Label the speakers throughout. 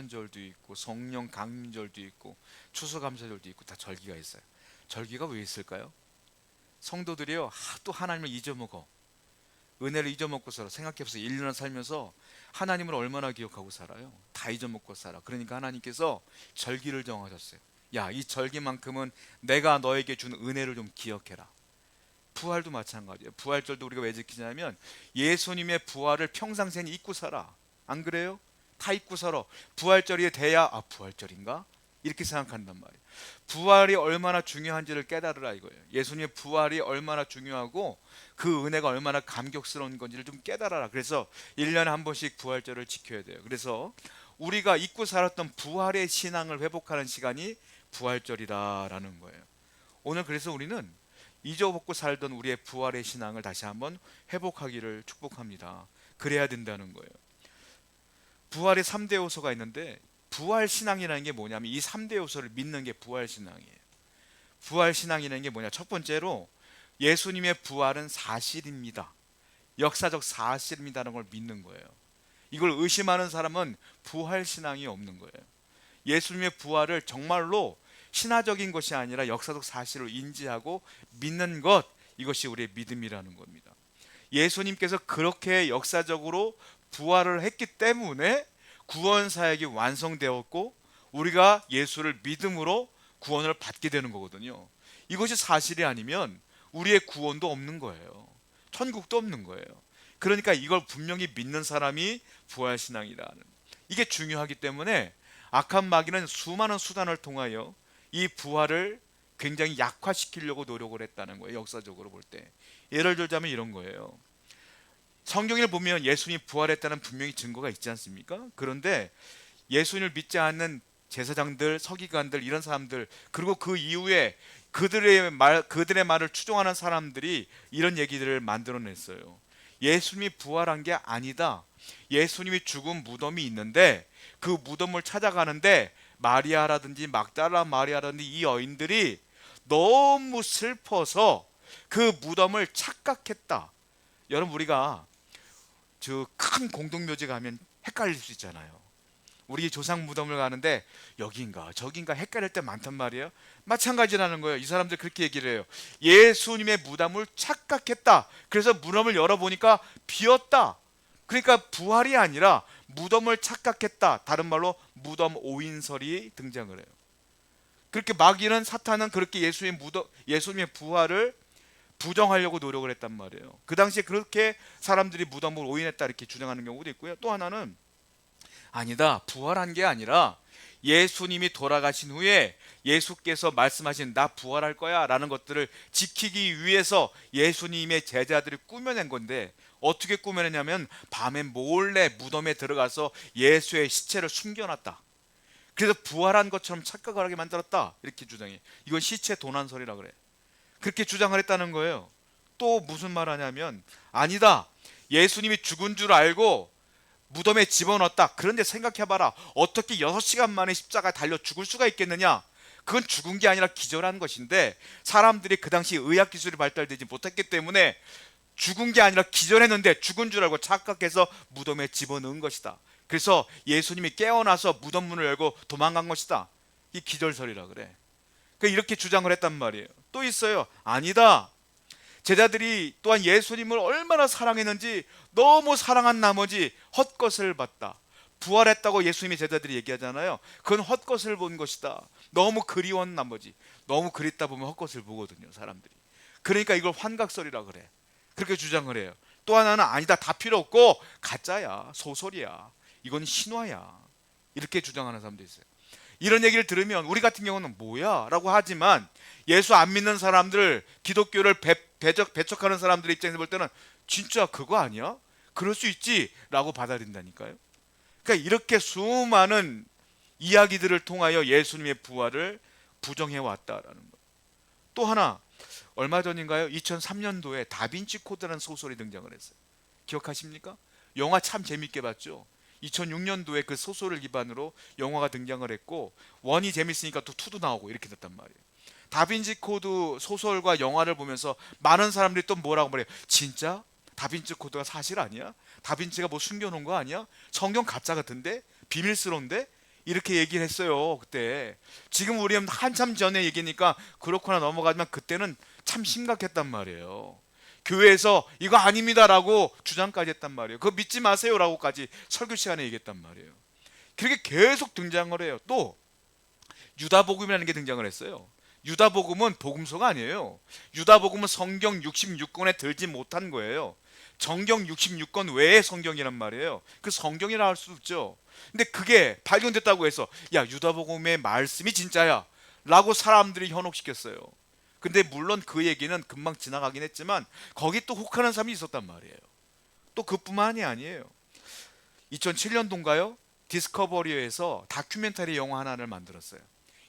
Speaker 1: 절도 있고 성령 강림절도 있고 추수감사절도 있고 다 절기가 있어요. 절기가 왜 있을까요? 성도들이요 하도 하나님을 잊어먹어 은혜를 잊어먹고서 생각해보세요. 1년 살면서 하나님을 얼마나 기억하고 살아요? 다 잊어먹고 살아. 그러니까 하나님께서 절기를 정하셨어요. 야, 이 절기만큼은 내가 너에게 준 은혜를 좀 기억해라. 부활도 마찬가지예요. 부활절도 우리가 왜 지키냐면 예수님의 부활을 평상시에 잊고 살아. 안 그래요? 다 잊고 살아. 부활절이 돼야 부활절인가? 이렇게 생각한단 말이에요. 부활이 얼마나 중요한지를 깨달으라 이거예요. 예수님의 부활이 얼마나 중요하고 그 은혜가 얼마나 감격스러운 건지를 좀 깨달아라. 그래서 1년에 한 번씩 부활절을 지켜야 돼요. 그래서 우리가 잊고 살았던 부활의 신앙을 회복하는 시간이 부활절이다라는 거예요. 오늘 그래서 우리는 잊어먹고 살던 우리의 부활의 신앙을 다시 한번 회복하기를 축복합니다. 그래야 된다는 거예요. 부활의 3대 요소가 있는데 부활 신앙이라는 게 뭐냐면 이 3대 요소를 믿는 게 부활 신앙이에요. 부활 신앙이라는 게 뭐냐? 첫 번째로 예수님의 부활은 사실입니다. 역사적 사실입니다라는 걸 믿는 거예요. 이걸 의심하는 사람은 부활 신앙이 없는 거예요. 예수님의 부활을 정말로 신화적인 것이 아니라 역사적 사실을 인지하고 믿는 것, 이것이 우리의 믿음이라는 겁니다. 예수님께서 그렇게 역사적으로 부활을 했기 때문에 구원 사역이 완성되었고 우리가 예수를 믿음으로 구원을 받게 되는 거거든요. 이것이 사실이 아니면 우리의 구원도 없는 거예요. 천국도 없는 거예요. 그러니까 이걸 분명히 믿는 사람이 부활신앙이라는, 이게 중요하기 때문에 악한 마귀는 수많은 수단을 통하여 이 부활을 굉장히 약화시키려고 노력을 했다는 거예요. 역사적으로 볼 때 예를 들자면 이런 거예요. 성경을 보면 예수님이 부활했다는 분명히 증거가 있지 않습니까? 그런데 예수님을 믿지 않는 제사장들, 서기관들, 이런 사람들, 그리고 그 이후에 그들의 말을 추종하는 사람들이 이런 얘기들을 만들어냈어요. 예수님이 부활한 게 아니다. 예수님이 죽은 무덤이 있는데 그 무덤을 찾아가는데 마리아라든지 막달라 마리아라든지 이 여인들이 너무 슬퍼서 그 무덤을 착각했다. 여러분, 우리가 저 큰 공동묘지 가면 헷갈릴 수 있잖아요. 우리 조상 무덤을 가는데 여기인가 저기인가 헷갈릴 때 많단 말이에요. 마찬가지라는 거예요. 이 사람들 그렇게 얘기를 해요. 예수님의 무덤을 착각했다. 그래서 무덤을 열어보니까 비었다. 그러니까 부활이 아니라 무덤을 착각했다. 다른 말로 무덤 오인설이 등장을 해요. 그렇게 마귀는, 사탄은 그렇게 예수님의 부활을 부정하려고 노력을 했단 말이에요. 그 당시에 그렇게 사람들이 무덤을 오인했다 이렇게 주장하는 경우도 있고요. 또 하나는 아니다, 부활한 게 아니라 예수님이 돌아가신 후에 예수께서 말씀하신 나 부활할 거야 라는 것들을 지키기 위해서 예수님의 제자들이 꾸며낸 건데, 어떻게 꾸며냈냐면 밤에 몰래 무덤에 들어가서 예수의 시체를 숨겨놨다. 그래서 부활한 것처럼 착각을 하게 만들었다 이렇게 주장해. 이건 시체 도난설이라 그래. 그렇게 주장을 했다는 거예요. 또 무슨 말 하냐면 아니다, 예수님이 죽은 줄 알고 무덤에 집어넣었다. 그런데 생각해봐라. 어떻게 6시간 만에 십자가에 달려 죽을 수가 있겠느냐. 그건 죽은 게 아니라 기절한 것인데 사람들이 그 당시 의학기술이 발달되지 못했기 때문에 죽은 게 아니라 기절했는데 죽은 줄 알고 착각해서 무덤에 집어넣은 것이다. 그래서 예수님이 깨어나서 무덤 문을 열고 도망간 것이다. 이 기절설이라 그래. 그러니까 이렇게 주장을 했단 말이에요. 또 있어요. 아니다, 제자들이 또한 예수님을 얼마나 사랑했는지 너무 사랑한 나머지 헛것을 봤다. 부활했다고 예수님의 제자들이 얘기하잖아요. 그건 헛것을 본 것이다. 너무 그리운 나머지. 너무 그립다 보면 헛것을 보거든요, 사람들이. 그러니까 이걸 환각설이라 그래. 그렇게 주장을 해요. 또 하나는 아니다, 다 필요 없고 가짜야, 소설이야, 이건 신화야, 이렇게 주장하는 사람도 있어요. 이런 얘기를 들으면 우리 같은 경우는 뭐야 라고 하지만 예수 안 믿는 사람들, 기독교를 배척하는 사람들 입장에서 볼 때는 진짜 그거 아니야? 그럴 수 있지 라고 받아들인다니까요. 그러니까 이렇게 수많은 이야기들을 통하여 예수님의 부활을 부정해 왔다라는 거예요. 또 하나, 얼마 전인가요? 2003년도에 다빈치 코드라는 소설이 등장을 했어요. 기억하십니까? 영화 참 재밌게 봤죠. 2006년도에 그 소설을 기반으로 영화가 등장을 했고, 원이 재밌으니까 또 투도 나오고 이렇게 됐단 말이에요. 다빈치 코드 소설과 영화를 보면서 많은 사람들이 또 뭐라고 말해요. 진짜? 다빈치 코드가 사실 아니야? 다빈치가 뭐 숨겨놓은 거 아니야? 성경 가짜 같은데? 비밀스러운데? 이렇게 얘기를 했어요. 그때. 지금 우리는 한참 전에 얘기니까 그렇구나 넘어가지만 그때는 참 심각했단 말이에요. 교회에서 이거 아닙니다라고 주장까지 했단 말이에요. 그거 믿지 마세요라고까지 설교 시간에 얘기했단 말이에요. 그렇게 계속 등장을 해요. 또 유다복음이라는 게 등장을 했어요. 유다복음은 복음서가 아니에요. 유다복음은 성경 66권에 들지 못한 거예요. 정경 66권 외의 성경이란 말이에요. 그 성경이라 할 수 없죠. 근데 그게 발견됐다고 해서 야, 유다복음의 말씀이 진짜야 라고 사람들이 현혹시켰어요. 근데 물론 그 얘기는 금방 지나가긴 했지만 거기 또 혹하는 사람이 있었단 말이에요. 또 그뿐만이 아니에요. 2007년도인가요? 디스커버리에서 다큐멘터리 영화 하나를 만들었어요.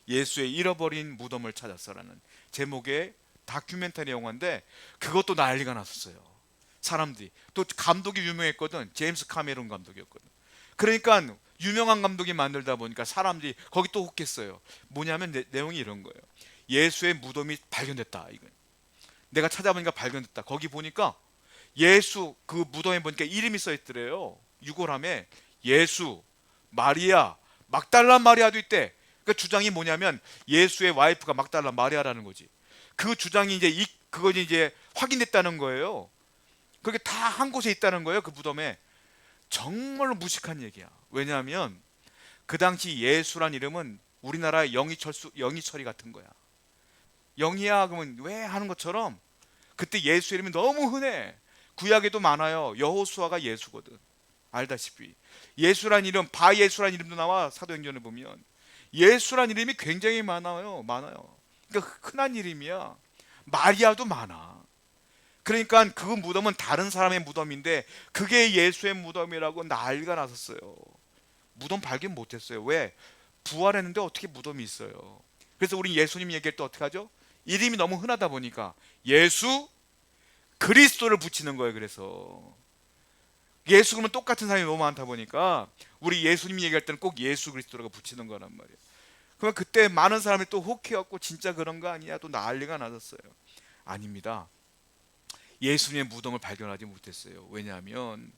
Speaker 1: 예수의 잃어버린 무덤을 찾았어라는 제목의 다큐멘터리 영화인데 그것도 난리가 났었어요. 사람들이. 또 감독이 유명했거든. 제임스 카메론 감독이었거든. 그러니까 유명한 감독이 만들다 보니까 사람들이 거기 또 혹했어요. 뭐냐면 내용이 이런 거예요. 예수의 무덤이 발견됐다. 이거 내가 찾아보니까 발견됐다. 거기 보니까 예수 그 무덤에 보니까 이름이 써 있더래요. 유골함에 예수, 마리아, 막달라 마리아도 있대. 그 주장이 뭐냐면 예수의 와이프가 막달라 마리아라는 거지. 그 주장이 이제 그거 이제 확인됐다는 거예요. 그게 다 한 곳에 있다는 거예요. 그 무덤에. 정말로 무식한 얘기야. 왜냐하면 그 당시 예수란 이름은 우리나라의 영희철이 같은 거야. 영희야 그러면 왜 하는 것처럼 그때 예수 이름이 너무 흔해. 구약에도 많아요. 여호수아가 예수거든. 알다시피 예수란 이름, 바예수란 이름도 나와. 사도행전을 보면 예수란 이름이 굉장히 많아요. 그러니까 흔한 이름이야. 마리아도 많아. 그러니까 그 무덤은 다른 사람의 무덤인데 그게 예수의 무덤이라고 난리가 났었어요. 무덤 발견 못했어요. 왜? 부활했는데 어떻게 무덤이 있어요? 그래서 우리 예수님 얘기할 때 어떻게 하죠? 이름이 너무 흔하다 보니까 예수 그리스도를 붙이는 거예요. 그래서 예수 그러면 똑같은 사람이 너무 많다 보니까 우리 예수님 얘기할 때는 꼭 예수 그리스도라고 붙이는 거란 말이에요. 그러면 그때 많은 사람이 또 혹해갖고 진짜 그런 거 아니야? 또 난리가 났었어요. 아닙니다. 예수님의 무덤을 발견하지 못했어요. 왜냐하면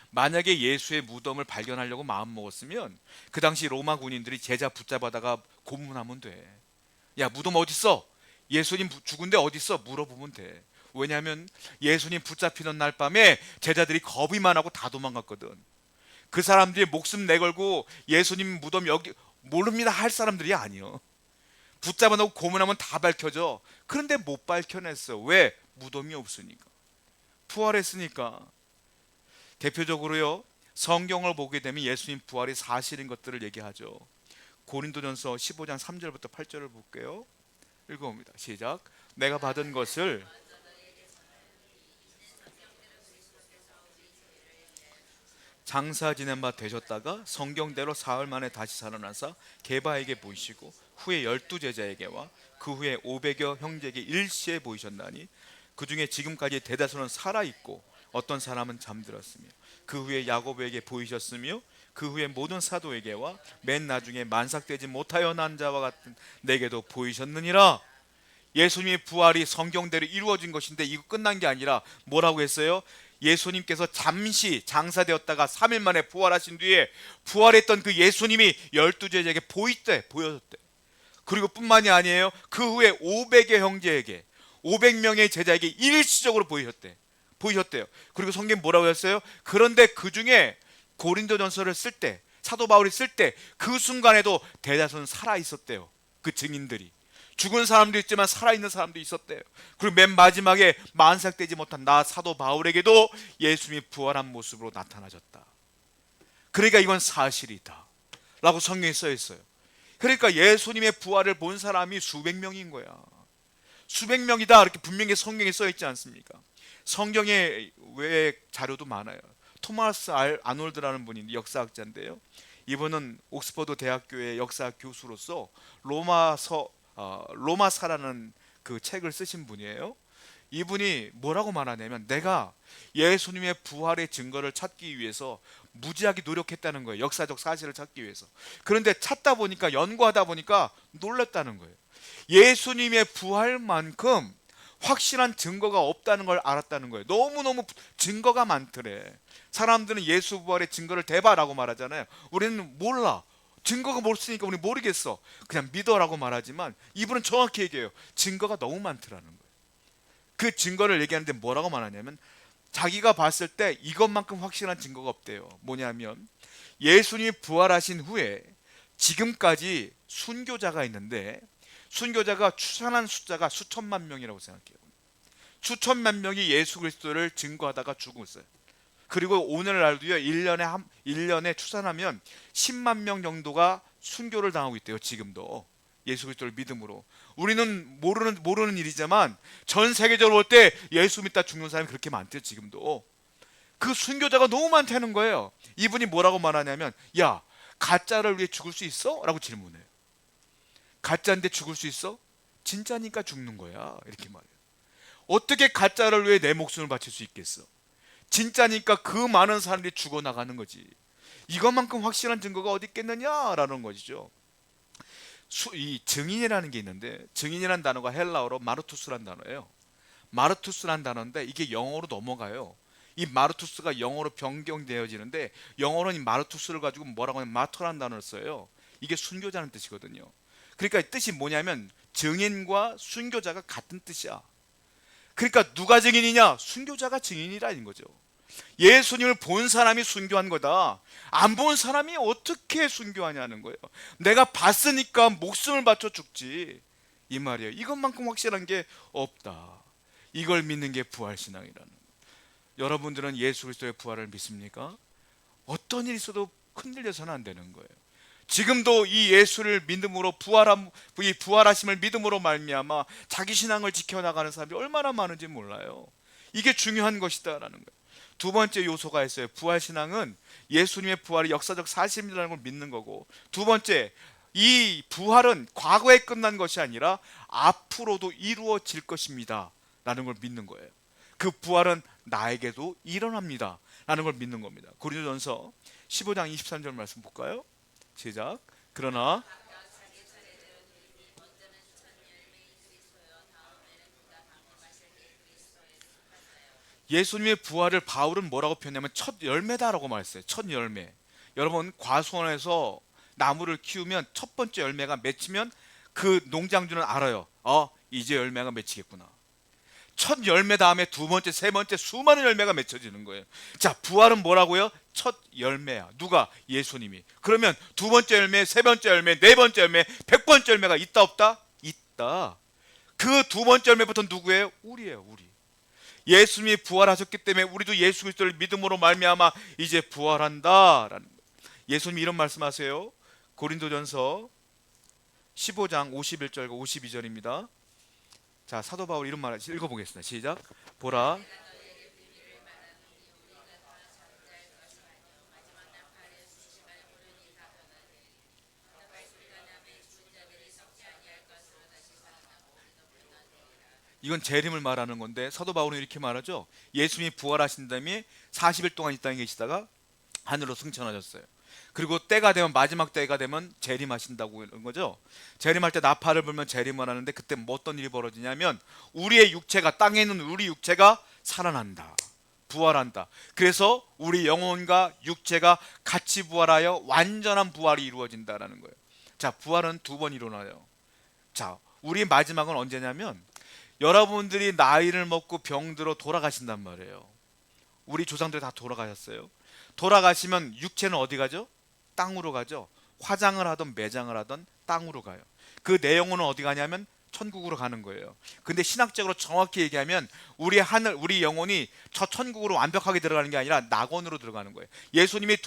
Speaker 1: 만약에 예수의 무덤을 발견하려고 마음먹었으면 그 당시 로마 군인들이 제자 붙잡아다가 고문하면 돼. 야, 무덤 어딨어? 예수님 죽은데 어딨어? 물어보면 돼. 왜냐하면 예수님 붙잡히는 날 밤에 제자들이 겁이 많아고 다 도망갔거든. 그 사람들이 목숨 내걸고 예수님 무덤 여기 모릅니다 할 사람들이 아니요. 붙잡아 놓고 고문하면 다 밝혀져. 그런데 못 밝혀냈어. 왜? 무덤이 없으니까. 부활했으니까. 대표적으로요, 성경을 보게 되면 예수님 부활이 사실인 것들을 얘기하죠. 고린도전서 15장 3절부터 8절을 볼게요. 읽어봅니다. 시작. 내가 받은 것을 장사 지낸 바 되셨다가 성경대로 사흘 만에 다시 살아나사 게바에게 보이시고 후에 12제자에게와 그 후에 500여 형제에게 일시에 보이셨나니 그 중에 지금까지 대다수는 살아있고 어떤 사람은 잠들었으며 그 후에 야고보에게 보이셨으며 그 후에 모든 사도에게와 맨 나중에 만삭되지 못하여 난 자와 같은 내게도 보이셨느니라. 예수님의 부활이 성경대로 이루어진 것인데 이거 끝난 게 아니라 뭐라고 했어요? 예수님께서 잠시 장사되었다가 3일 만에 부활하신 뒤에 부활했던 그 예수님이 12제자에게 보여줬대. 그리고 뿐만이 아니에요. 그 후에 500의 형제에게 500명의 제자에게 일시적으로 보이셨대요. 그리고 성경 뭐라고 했어요? 그런데 그 중에 고린도전서를 쓸 때 사도 바울이 쓸 때 그 순간에도 대다수는 살아 있었대요. 그 증인들이 죽은 사람도 있지만 살아있는 사람도 있었대요. 그리고 맨 마지막에 만삭되지 못한 나 사도 바울에게도 예수님이 부활한 모습으로 나타나셨다. 그러니까 이건 사실이다 라고 성경에 써 있어요. 그러니까 예수님의 부활을 본 사람이 수백 명인 거야. 수백 명이다 이렇게 분명히 성경에 써 있지 않습니까? 성경에 외의 자료도 많아요. 토마스 아놀드라는 분이 역사학자인데요. 이분은 옥스퍼드 대학교의 역사학 교수로서 로마사라는 그 책을 쓰신 분이에요. 이분이 뭐라고 말하냐면 내가 예수님의 부활의 증거를 찾기 위해서 무지하게 노력했다는 거예요. 역사적 사실을 찾기 위해서. 그런데 찾다 보니까 연구하다 보니까 놀랐다는 거예요. 예수님의 부활만큼 확실한 증거가 없다는 걸 알았다는 거예요. 너무너무 증거가 많더래. 사람들은 예수 부활의 증거를 대봐라고 말하잖아요. 우리는 몰라. 증거가 없으니까 우리 모르겠어. 그냥 믿어라고 말하지만 이분은 정확히 얘기해요. 증거가 너무 많더라는 거예요. 그 증거를 얘기하는데 뭐라고 말하냐면 자기가 봤을 때 이것만큼 확실한 증거가 없대요. 뭐냐면 예수님이 부활하신 후에 지금까지 순교자가 있는데 순교자가 추산한 숫자가 수천만 명이라고 생각해요. 수천만 명이 예수 그리스도를 증거하다가 죽고 있어요. 그리고 오늘날도요 1년에 추산하면 10만 명 정도가 순교를 당하고 있대요. 지금도 예수 그리스도를 믿음으로. 우리는 모르는 일이지만 전 세계적으로 볼 때 예수 믿다 죽는 사람이 그렇게 많대요. 지금도. 그 순교자가 너무 많다는 거예요. 이분이 뭐라고 말하냐면 야 가짜를 위해 죽을 수 있어? 라고 질문해요. 가짜인데 죽을 수 있어? 진짜니까 죽는 거야. 이렇게 말해요. 어떻게 가짜를 위해 내 목숨을 바칠 수 있겠어? 진짜니까 그 많은 사람들이 죽어나가는 거지. 이것만큼 확실한 증거가 어디 있겠느냐라는 것이죠. 이 증인이라는 게 있는데 증인이라는 단어가 헬라어로 마르투스라는 단어예요. 마르투스라는 단어인데 이게 영어로 넘어가요. 이 마르투스가 영어로 변경되어지는데 영어로는 이 마르투스를 가지고 뭐라고 하면 마터라는 단어를 써요. 이게 순교자는 뜻이거든요. 그러니까 뜻이 뭐냐면 증인과 순교자가 같은 뜻이야. 그러니까 누가 증인이냐? 순교자가 증인이라는 거죠. 예수님을 본 사람이 순교한 거다. 안 본 사람이 어떻게 순교하냐는 거예요. 내가 봤으니까 목숨을 바쳐 죽지 이 말이에요. 이것만큼 확실한 게 없다. 이걸 믿는 게 부활신앙이라는 거예요. 여러분들은 예수 그리스도의 부활을 믿습니까? 어떤 일이 있어도 흔들려서는 안 되는 거예요. 지금도 이 예수를 믿음으로 이 부활하심을 믿음으로 말미암아 자기 신앙을 지켜나가는 사람이 얼마나 많은지 몰라요. 이게 중요한 것이다라는 거예요. 두 번째 요소가 있어요. 부활신앙은 예수님의 부활이 역사적 사실이라는 걸 믿는 거고, 두 번째 이 부활은 과거에 끝난 것이 아니라 앞으로도 이루어질 것입니다 라는 걸 믿는 거예요. 그 부활은 나에게도 일어납니다 라는 걸 믿는 겁니다. 고린도전서 15장 23절 말씀 볼까요? 시작. 그러나 예수님의 부활을 바울은 뭐라고 표현하면 첫 열매다라고 말했어요. 첫 열매. 여러분 과수원에서 나무를 키우면 첫 번째 열매가 맺히면 그 농장주는 알아요. 이제 열매가 맺히겠구나. 첫 열매 다음에 두 번째, 세 번째 수많은 열매가 맺혀지는 거예요. 자, 부활은 뭐라고요? 첫 열매야. 누가? 예수님이. 그러면 두 번째 열매, 세 번째 열매, 네 번째 열매, 100번째 열매가 있다 없다? 있다. 그 두 번째 열매부터 누구예요? 우리예요. 우리. 예수님이 부활하셨기 때문에 우리도 예수 그리스도를 믿음으로 말미암아 이제 부활한다라는 거예요. 예수님이 이런 말씀하세요. 고린도전서 15장 51절과 52절입니다. 자, 사도 바울 이런 말 읽어보겠습니다. 시작. 보라, 이건 재림을 말하는 건데 사도 바울은 이렇게 말하죠. 예수님이 부활하신 다음에 40일 동안 이 땅에 계시다가 하늘로 승천하셨어요. 그리고 때가 되면, 마지막 때가 되면 재림하신다고 이런 거죠. 재림할 때 나팔을 불면 재림을 하는데 그때 뭐 어떤 일이 벌어지냐면 우리의 육체가, 땅에 있는 우리 육체가 살아난다, 부활한다. 그래서 우리 영혼과 육체가 같이 부활하여 완전한 부활이 이루어진다라는 거예요. 자, 부활은 두 번 일어나요. 자, 우리의 마지막은 언제냐면 여러분들이 나이를 먹고 병들어 돌아가신단 말이에요. 우리 조상들이 다 돌아가셨어요. 돌아가시면 육체는 어디 가죠? 땅으로 가죠. 화장을 하던 매장을 하던 땅으로 가요. 그 내 영혼은 어디 가냐면 천국으로 가는 거예요. 근데 신학적으로 정확히 얘기하면 우리 영혼이 저 천국으로 완벽하게 들어가는 게 아니라 낙원으로 들어가는 거예요. 예수님이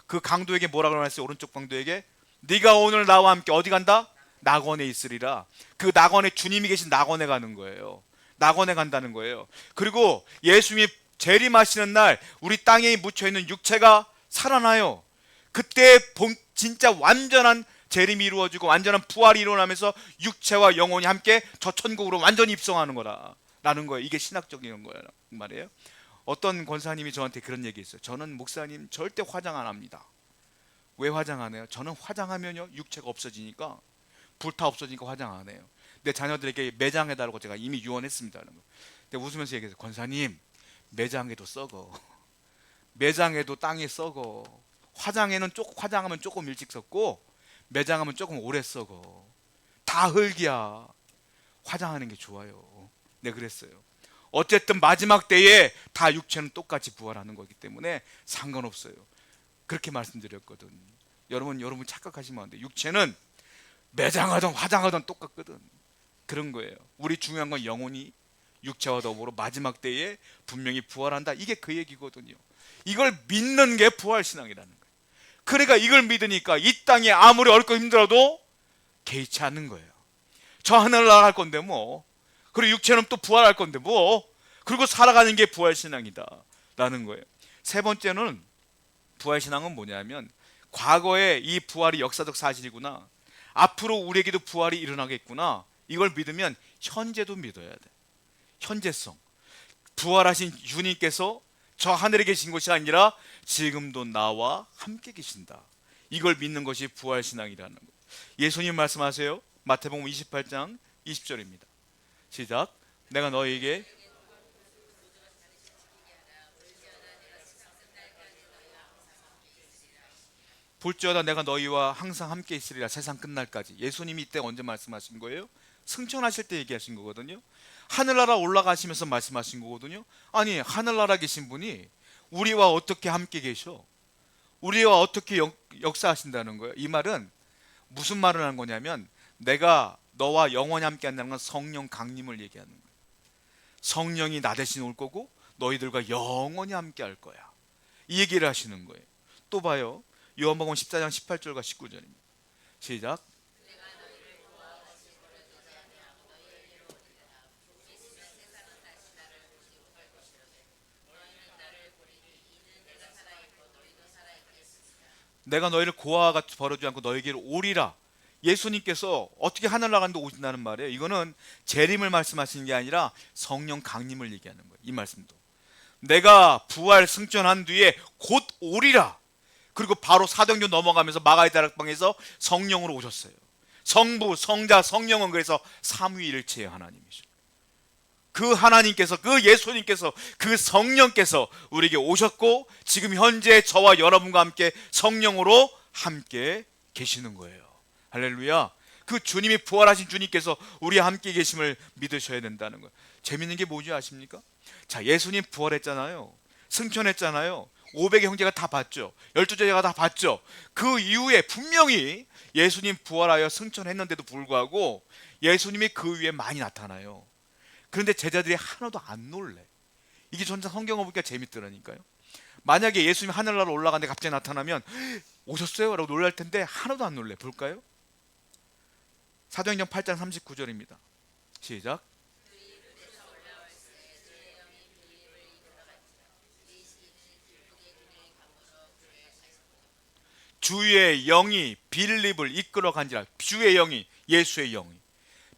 Speaker 1: 그 강도에게 뭐라고 말했어요? 오른쪽 강도에게 네가 오늘 나와 함께 어디 간다? 낙원에 있으리라. 그 낙원에, 주님이 계신 낙원에 가는 거예요. 낙원에 간다는 거예요. 그리고 예수님이 재림하시는 날 우리 땅에 묻혀있는 육체가 살아나요. 그때 진짜 완전한 재림이 이루어지고 완전한 부활이 일어나면서 육체와 영혼이 함께 저 천국으로 완전히 입성하는 거라는 거예요. 이게 신학적인 거예요 말이에요. 어떤 권사님이 저한테 그런 얘기 했어요. 저는 목사님 절대 화장 안 합니다. 왜 화장 안 해요? 저는 화장하면요 육체가 없어지니까, 불타 없어지니까 화장 안 해요. 내 자녀들에게 매장해달라고 제가 이미 유언했습니다. 근데 웃으면서 얘기해서 권사님, 매장에도 썩어. 매장에도 땅이 썩어. 화장하면 조금 일찍 썩고 매장하면 조금 오래 썩어. 다 흙이야. 화장하는 게 좋아요. 네, 그랬어요. 어쨌든 마지막 때에 다 육체는 똑같이 부활하는 거기 때문에 상관없어요. 그렇게 말씀드렸거든. 여러분 착각하시면 안 돼요. 육체는 매장하던 화장하던 똑같거든. 그런 거예요. 우리 중요한 건 영혼이 육체와 더불어 마지막 때에 분명히 부활한다. 이게 그 얘기거든요. 이걸 믿는 게 부활신앙이라는 거예요. 그러니까 이걸 믿으니까 이 땅에 아무리 어렵고 힘들어도 개의치 않는 거예요. 저 하늘 나갈 건데 뭐, 그리고 육체는 또 부활할 건데 뭐, 그리고 살아가는 게 부활신앙이다 라는 거예요. 세 번째는, 부활신앙은 뭐냐면 과거에 이 부활이 역사적 사실이구나, 앞으로 우리에게도 부활이 일어나겠구나, 이걸 믿으면 현재도 믿어야 돼. 현재성. 부활하신 주님께서 저 하늘에 계신 것이 아니라 지금도 나와 함께 계신다. 이걸 믿는 것이 부활신앙이라는 거예요. 예수님 말씀하세요. 마태복음 28장 20절입니다. 시작. 내가 너희에게 볼지어다 내가 너희와 항상 함께 있으리라, 세상 끝날까지. 예수님이 이때 언제 말씀하신 거예요? 승천하실 때 얘기하신 거거든요. 하늘나라 올라가시면서 말씀하신 거거든요. 아니, 하늘나라 계신 분이 우리와 어떻게 함께 계셔? 우리와 어떻게 역사하신다는 거예요? 이 말은 무슨 말을 하는 거냐면, 내가 너와 영원히 함께 한다는 건 성령 강림을 얘기하는 거예요. 성령이 나 대신 올 거고 너희들과 영원히 함께 할 거야. 이 얘기를 하시는 거예요. 또 봐요. 요한복음 14장 18절과 19절입니다. 시작. 내가 너희를 고아와 같이 버려두지 않고 너희에게로 오리라. 예수님께서 어떻게 하늘 나가는데 오신다는 말이에요. 이거는 재림을 말씀하시는 게 아니라 성령 강림을 얘기하는 거예요. 이 말씀도 내가 부활 승천한 뒤에 곧 오리라. 그리고 바로 사도행전 넘어가면서 마가의 다락방에서 성령으로 오셨어요. 성부, 성자, 성령은 그래서 삼위일체의 하나님이죠. 그 하나님께서, 그 예수님께서, 그 성령께서 우리에게 오셨고 지금 현재 저와 여러분과 함께 성령으로 함께 계시는 거예요. 할렐루야. 그 주님이, 부활하신 주님께서 우리와 함께 계심을 믿으셔야 된다는 거예요. 재밌는 게 뭔지 아십니까? 자, 예수님 부활했잖아요. 승천했잖아요. 500의 형제가 다 봤죠. 12제자가 다 봤죠. 그 이후에 분명히 예수님 부활하여 승천했는데도 불구하고 예수님이 그 위에 많이 나타나요. 그런데 제자들이 하나도 안 놀래. 이게 전체 성경을 보니까 재밌더라니까요. 만약에 예수님이 하늘나라로 올라가는데 갑자기 나타나면 오셨어요? 라고 놀랄 텐데 하나도 안 놀래. 볼까요? 사도행전 8장 39절입니다. 시작. 주의 영이 빌립을 이끌어 간지라. 주의 영이, 예수의 영이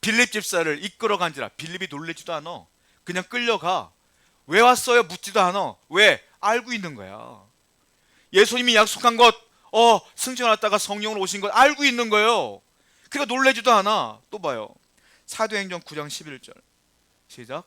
Speaker 1: 빌립 집사를 이끌어 간지라. 빌립이 놀래지도 않아. 그냥 끌려가. 왜 왔어요? 묻지도 않아. 왜? 알고 있는 거야. 예수님이 약속한 것, 승천 왔다가 성령으로 오신 것 알고 있는 거예요. 그러니까 놀래지도 않아. 또 봐요. 사도행전 9장 11절. 시작.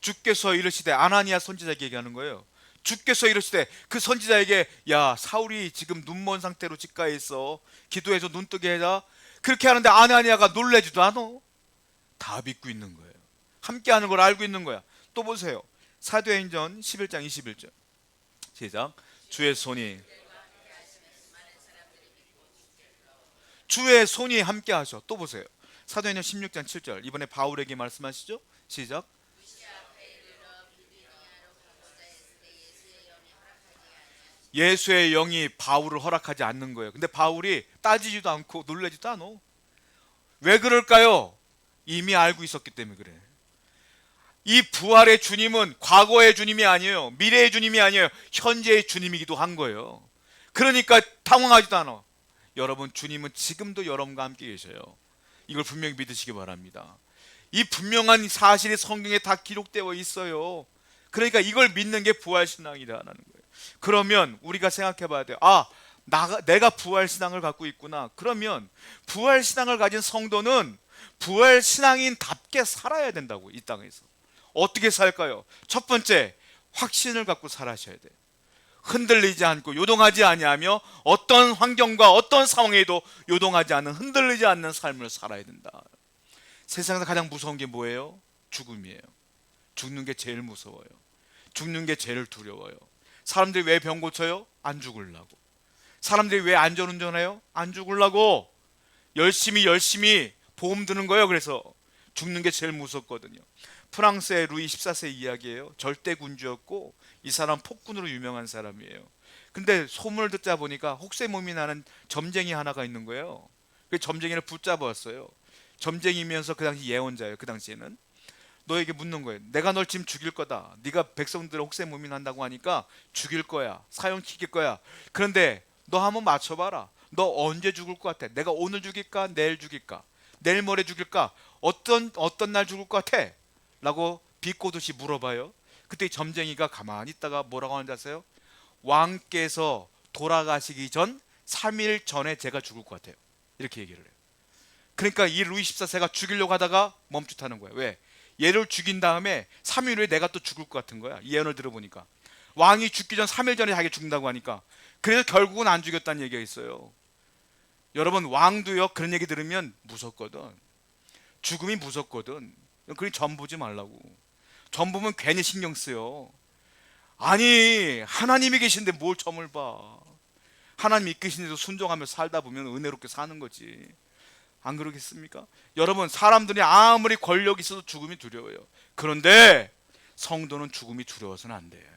Speaker 1: 주께서 이르시되, 아나니아 선지자에게 얘기하는 거예요. 주께서 이르시되, 그 선지자에게, 야, 사울이 지금 눈먼 상태로 집가에 있어. 기도해서 눈 뜨게 해라. 그렇게 하는데 아나니아가 놀래지도 않아. 다 믿고 있는 거예요. 함께하는 걸 알고 있는 거야. 또 보세요. 사도행전 11장 21절. 시작. 주의 손이 함께 하셔. 또 보세요. 사도행전 16장 7절. 이번에 바울에게 말씀하시죠. 시작. 예수의 영이 바울을 허락하지 않는 거예요. 근데 바울이 따지지도 않고 놀라지도 않아. 왜 그럴까요? 이미 알고 있었기 때문에 그래. 이 부활의 주님은 과거의 주님이 아니에요. 미래의 주님이 아니에요. 현재의 주님이기도 한 거예요. 그러니까 당황하지도 않아. 여러분, 주님은 지금도 여러분과 함께 계셔요. 이걸 분명히 믿으시기 바랍니다. 이 분명한 사실이 성경에 다 기록되어 있어요. 그러니까 이걸 믿는 게 부활신앙이라는 거예요. 그러면 우리가 생각해 봐야 돼요. 내가 부활신앙을 갖고 있구나. 그러면 부활신앙을 가진 성도는 부활신앙인답게 살아야 된다고, 이 땅에서. 어떻게 살까요? 첫 번째, 확신을 갖고 살아셔야 돼요. 흔들리지 않고 요동하지 아니하며 어떤 환경과 어떤 상황에도 요동하지 않는, 흔들리지 않는 삶을 살아야 된다. 세상에서 가장 무서운 게 뭐예요? 죽음이에요. 죽는 게 제일 무서워요. 죽는 게 제일 두려워요. 사람들이 왜 병 고쳐요? 안 죽으려고. 사람들이 왜 안전운전해요? 안 죽으려고. 열심히 보험 드는 거예요. 그래서 죽는 게 제일 무섭거든요. 프랑스의 루이 14세 이야기예요. 절대 군주였고 이 사람 폭군으로 유명한 사람이에요. 근데 소문을 듣자 보니까 혹세무민 하는 점쟁이 하나가 있는 거예요. 그 점쟁이를 붙잡았어요. 점쟁이면서 그 당시 예언자예요. 그 당시에는 너에게 묻는 거예요. 내가 널 지금 죽일 거다. 네가 백성들을 혹세무민 한다고 하니까 죽일 거야. 사형시킬 거야. 그런데 너 한번 맞춰봐라. 너 언제 죽을 것 같아? 내가 오늘 죽일까? 내일 죽일까? 내일 모레 죽일까? 어떤 날 죽을 것 같아? 라고 비꼬듯이 물어봐요. 그때 점쟁이가 가만히 있다가 뭐라고 하는지 아세요? 왕께서 돌아가시기 전 3일 전에 제가 죽을 것 같아요. 이렇게 얘기를 해요. 그러니까 이 루이 14세가 죽이려고 하다가 멈칫하는 거예요. 왜? 얘를 죽인 다음에 3일 후에 내가 또 죽을 것 같은 거야. 이 예언을 들어보니까 왕이 죽기 전 3일 전에 자기가 죽는다고 하니까, 그래서 결국은 안 죽였다는 얘기가 있어요. 여러분, 왕도요 그런 얘기 들으면 무섭거든. 죽음이 무섭거든. 그러니 점 보지 말라고. 점 보면 괜히 신경 쓰여. 아니, 하나님이 계신데 뭘 점을 봐. 하나님 이끄시는데도 순종하며 살다 보면 은혜롭게 사는 거지. 안 그러겠습니까? 여러분, 사람들이 아무리 권력이 있어도 죽음이 두려워요. 그런데 성도는 죽음이 두려워서는 안 돼요.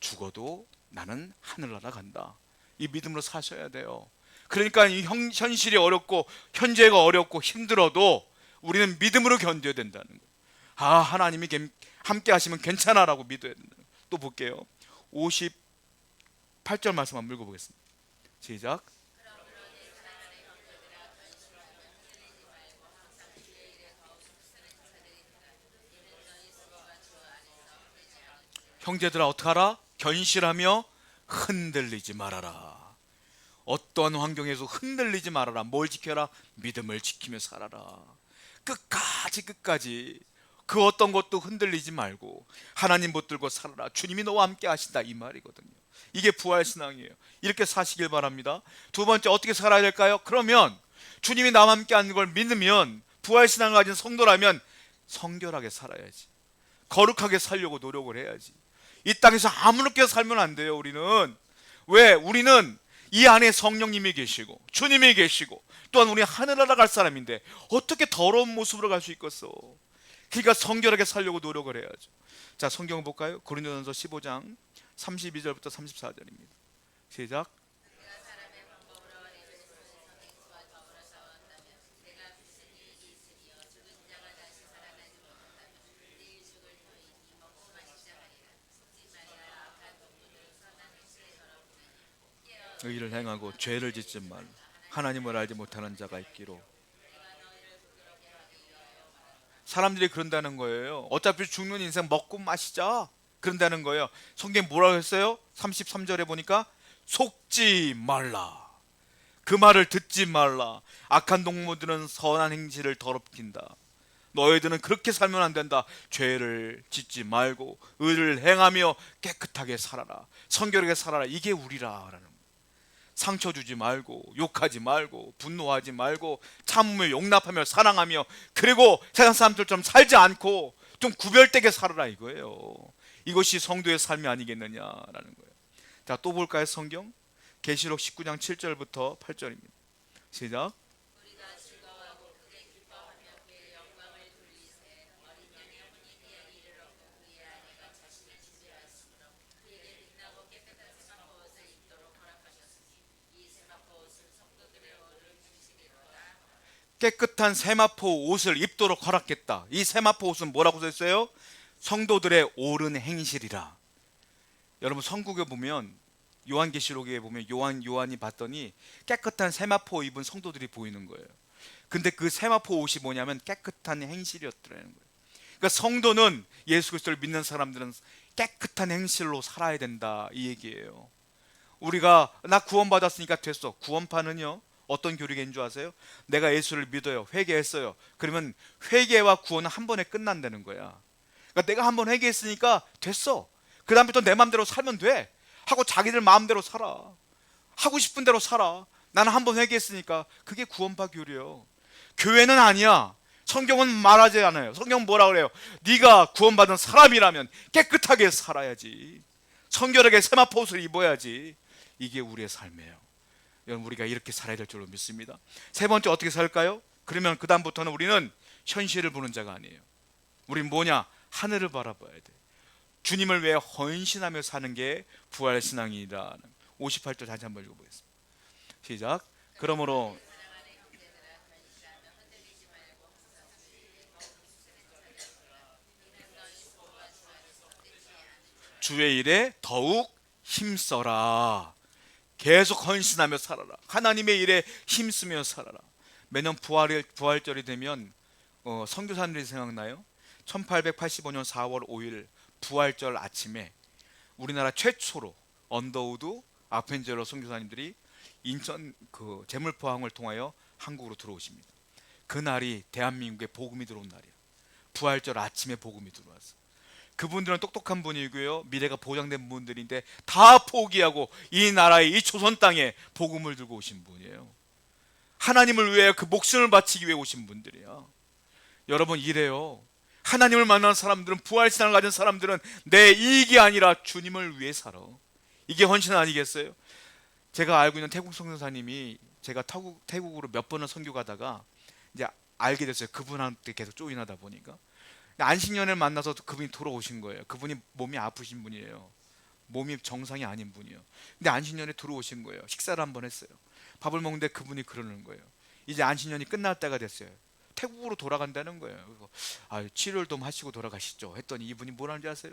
Speaker 1: 죽어도 나는 하늘나라 간다. 이 믿음으로 사셔야 돼요. 그러니까 이 현실이 어렵고 현재가 어렵고 힘들어도 우리는 믿음으로 견뎌야 된다는 거예요. 아, 하나님이 함께 하시면 괜찮아라고 믿어야 된다. 또 볼게요. 58절 말씀 한번 읽어보겠습니다. 시작. 형제들아 어떡하라? 견실하며 흔들리지 말아라. 어떤 환경에서 흔들리지 말아라. 뭘 지켜라? 믿음을 지키며 살아라. 끝까지 그 어떤 것도 흔들리지 말고 하나님 붙들고 살아라. 주님이 너와 함께 하신다, 이 말이거든요. 이게 부활신앙이에요. 이렇게 사시길 바랍니다. 두 번째, 어떻게 살아야 될까요? 그러면 주님이 나와 함께 하는 걸 믿으면, 부활신앙을 가진 성도라면 성결하게 살아야지. 거룩하게 살려고 노력을 해야지. 이 땅에서 아무렇게 살면 안 돼요. 우리는. 왜? 우리는 이 안에 성령님이 계시고 주님이 계시고 또한 우리 하늘나라 갈 사람인데 어떻게 더러운 모습으로 갈 수 있겠어? 그러니까 성결하게 살려고 노력을 해야죠. 자, 성경 볼까요? 고린도전서 15장 32절부터 34절입니다. 시작. 의를 행하고 죄를 짓지 말라. 하나님을 알지 못하는 자가 있기로. 사람들이 그런다는 거예요. 어차피 죽는 인생 먹고 마시자, 그런다는 거예요. 성경에 뭐라고 했어요? 33절에 보니까 속지 말라. 그 말을 듣지 말라. 악한 동무들은 선한 행실을 더럽힌다. 너희들은 그렇게 살면 안 된다. 죄를 짓지 말고 의를 행하며 깨끗하게 살아라. 성결하게 살아라. 이게 우리라라는 거예요. 상처 주지 말고 욕하지 말고 분노하지 말고 참으며 용납하며 사랑하며, 그리고 세상 사람들처럼 살지 않고 좀 구별되게 살아라, 이거예요. 이것이 성도의 삶이 아니겠느냐라는 거예요. 자, 또 볼까요? 성경 계시록 19장 7절부터 8절입니다. 시작. 깨끗한 세마포 옷을 입도록 허락했다. 이 세마포 옷은 뭐라고 써 있어요? 성도들의 옳은 행실이라. 여러분, 성국에 보면, 요한계시록에 보면 요한이 봤더니 깨끗한 세마포 입은 성도들이 보이는 거예요. 근데 그 세마포 옷이 뭐냐면 깨끗한 행실이었더라는 거예요. 그러니까 성도는, 예수 그리스도를 믿는 사람들은 깨끗한 행실로 살아야 된다, 이 얘기예요. 우리가 나 구원받았으니까 됐어. 구원파는요 어떤 교리인 줄 아세요? 내가 예수를 믿어요, 회개했어요. 그러면 회개와 구원은 한 번에 끝난다는 거야. 그러니까 내가 한번 회개했으니까 됐어. 그 다음부터 내 마음대로 살면 돼 하고 자기들 마음대로 살아. 하고 싶은 대로 살아. 나는 한번 회개했으니까. 그게 구원파 교리예요. 교회는 아니야. 성경은 말하지 않아요. 성경은 뭐라 그래요? 네가 구원받은 사람이라면 깨끗하게 살아야지. 성결하게 세마포 옷을 입어야지. 이게 우리의 삶이에요. 여러분, 우리가 이렇게 살아야 될 줄로 믿습니다. 세 번째, 어떻게 살까요? 그러면 그 다음부터는 우리는 현실을 보는 자가 아니에요. 우린 뭐냐? 하늘을 바라봐야 돼. 주님을 위해 헌신하며 사는 게 부활신앙이라는 58절 다시 한번 읽어보겠습니다. 시작. 그러므로 주의 일에 더욱 힘써라. 계속 헌신하며 살아라. 하나님의 일에 힘쓰며 살아라. 매년 부활절이 되면 선교사님들이 생각나요? 1885년 4월 5일 부활절 아침에 우리나라 최초로 언더우드 아펜젤러 선교사님들이 인천 그 제물포항을 통하여 한국으로 들어오십니다. 그날이 대한민국에 복음이 들어온 날이에요. 부활절 아침에 복음이 들어왔어. 그분들은 똑똑한 분이고요, 미래가 보장된 분들인데 다 포기하고 이 나라의 이 조선 땅에 복음을 들고 오신 분이에요. 하나님을 위해 그 목숨을 바치기 위해 오신 분들이야. 여러분, 이래요. 하나님을 만난 사람들은, 부활신앙을 가진 사람들은 내 이익이 아니라 주님을 위해 살아. 이게 헌신 아니겠어요? 제가 알고 있는 태국 선교사님이, 제가 태국으로 몇 번을 선교 가다가 이제 알게 됐어요. 그분한테 계속 조인하다 보니까 안식년을 만나서 그분이 들어오신 거예요. 그분이 몸이 아프신 분이에요. 몸이 정상이 아닌 분이에요. 근데 안식년에 들어오신 거예요. 식사를 한번 했어요. 밥을 먹는데 그분이 그러는 거예요. 이제 안식년이 끝날 때가 됐어요. 태국으로 돌아간다는 거예요. 그래서 치료를 좀 하시고 돌아가시죠 했더니 이분이 뭐라는지 아세요?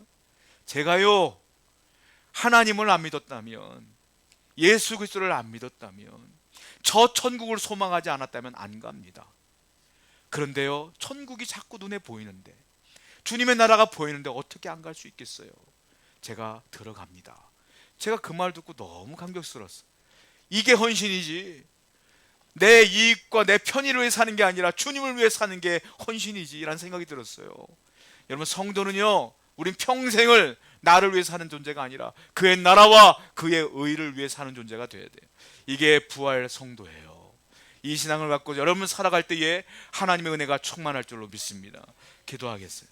Speaker 1: 제가요, 하나님을 안 믿었다면, 예수 그리스도를 안 믿었다면, 저 천국을 소망하지 않았다면 안 갑니다. 그런데요, 천국이 자꾸 눈에 보이는데, 주님의 나라가 보이는데 어떻게 안 갈 수 있겠어요? 제가 들어갑니다. 제가 그 말 듣고 너무 감격스러웠어요. 이게 헌신이지. 내 이익과 내 편의를 위해 사는 게 아니라 주님을 위해 사는 게 헌신이지 라는 생각이 들었어요. 여러분, 성도는요, 우린 평생을 나를 위해 사는 존재가 아니라 그의 나라와 그의 의를 위해 사는 존재가 돼야 돼요. 이게 부활 성도예요. 이 신앙을 갖고 여러분 살아갈 때에 하나님의 은혜가 충만할 줄로 믿습니다. 기도하겠어요.